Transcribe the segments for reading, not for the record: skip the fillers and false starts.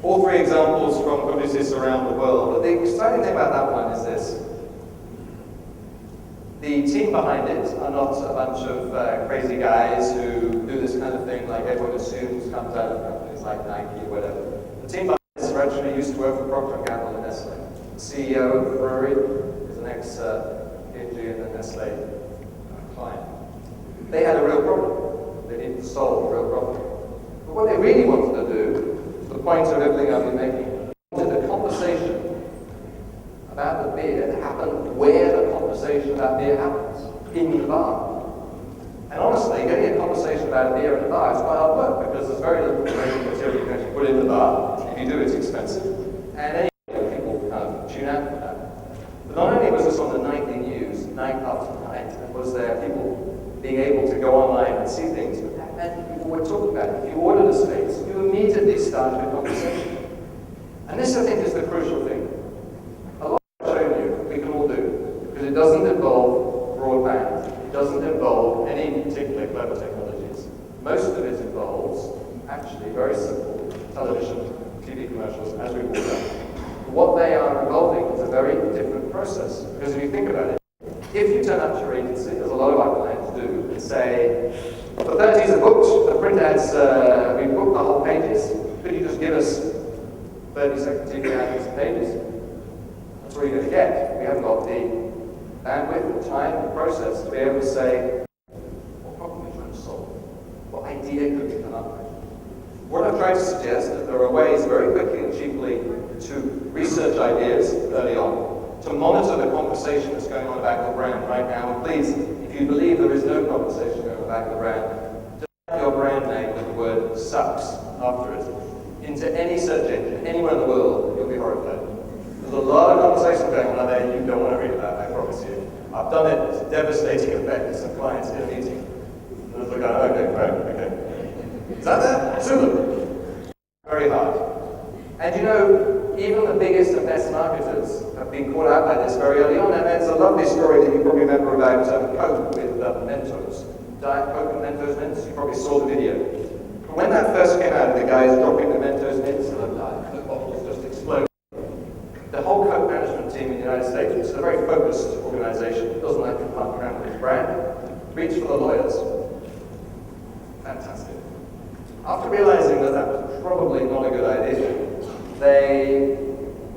All three examples from publicists around the world. But the exciting thing about that one is this. The team behind it are not a bunch of crazy guys who do this kind of thing like everyone assumes comes out of companies like Nike or whatever. The team behind this are actually used to work for Procter & Gamble and Nestle. The CEO of Ferrari is an ex-P&G and a Nestle client. They had a real problem. They needed to solve a real problem. But what they really wanted to do, to the point of everything I've been making, wanted a conversation about the beer to happen where the conversation about beer happens, in the bar. And honestly, getting a conversation about a beer in a bar is quite hard work because there's very little promotional material you can actually put in the bar. If you do, it's expensive. And anyway, people kind of tune out for that. But not only was this on the nightly news, night after night, and was there people being able to go online and see things, but that meant people would talk about it. If you ordered a steak, you immediately started a conversation. And this, I think, is the crucial thing. Because it doesn't involve broadband, it doesn't involve any particular clever technologies. Most of it involves, actually, very simple television, TV commercials, as we've all done. What they are involving is a very different process. Because if you think about it, if you turn up to your agency, as a lot of our clients do, and say, the 30s are booked, the print ads, we've booked the whole pages, could you just give us 30-second TV ads and pages? That's what you're going to get. We haven't got the bandwidth, the time, the process to be able to say, what problem are you trying to solve? What idea could we come up with? What I've tried to suggest is that there are ways very quickly and cheaply to research ideas early on, to monitor the conversation that's going on about your brand right now. And please, if you believe there is no conversation going on about your brand, just add your brand name with the word sucks after it into any search engine, anywhere in the world, you'll be horrified. There's a lot of conversation going on out there you don't want to read about, I promise you. I've done it, it's a devastating effect to some clients in a meeting. And they're going, okay, right, okay. Is that there? Super. Very hard. And you know, even the biggest and best marketers have been caught out by this very early on. And there's a lovely story that you probably remember about Coke with Mentos. Diet Coke and Mentos mints, you probably saw the video. When that first came out, the guys dropping the Mentos mints and the Diet Coke bottles just exploded. The whole Coke management team in the United States, which is a very focused organization, it doesn't like to pump around with its brand, reached for the lawyers. Fantastic. After realizing that that was probably not a good idea, they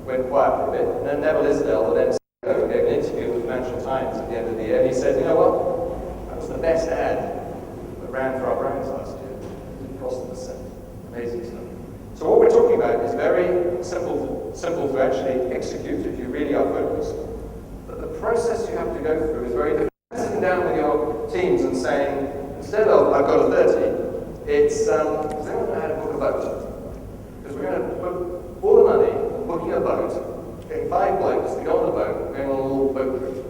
went quiet for a bit, and then Neville Isdell, the then CEO, gave an interview with the Financial Times at the end of the year, and he said, you know what, that was the best ad that ran for our brands last year. It didn't cost them a cent. Amazing stuff. So what we're talking about is very simple to actually execute if you really are focused. But the process you have to go through is very different. Sitting down with your teams and saying, instead of I've got a 30, it's does anyone know how to book a boat? Because we're going to put all the money on booking a boat, getting 5 blokes to go on the boat, going on a little boat cruise.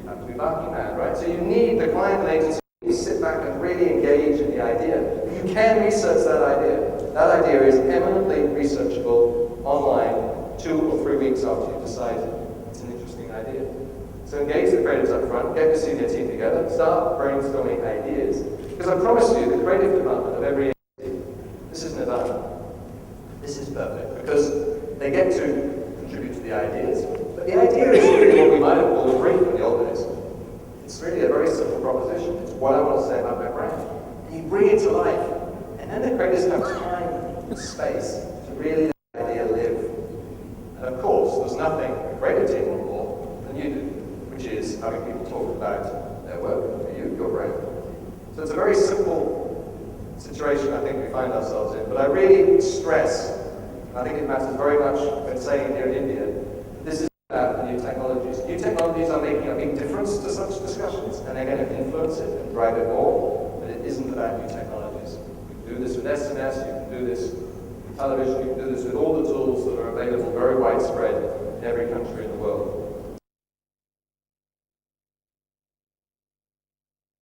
You have to be barking mad, right? So you need the client and agency to sit back and really engage in the idea. You can research that idea. That idea is eminently researchable online 2 or 3 weeks after you decide it's an interesting idea. So engage the creatives up front, get the senior team together, start brainstorming ideas. Because I promise you, the creative department of every agency, this is nirvana. This is perfect, because they get to contribute to the ideas. But the idea is really what we might have called a brief in the old days. It's really a very simple proposition. It's what I want to say about my brand. And you bring it to life. And then the creators have time and space to really let the idea live. And of course, there's nothing a creative team want more than you do, which is having people talk about their work, your brand. So it's a very simple situation I think we find ourselves in. But I really stress, and I think it matters very much when saying here in India, this is about new technologies. New technologies are making a big difference to such discussions, and they're going to influence it and drive it more, but it isn't about new technologies. You can do this with SMS, you can do this with television, you can do this with all the tools that are available, very widespread in every country in the world.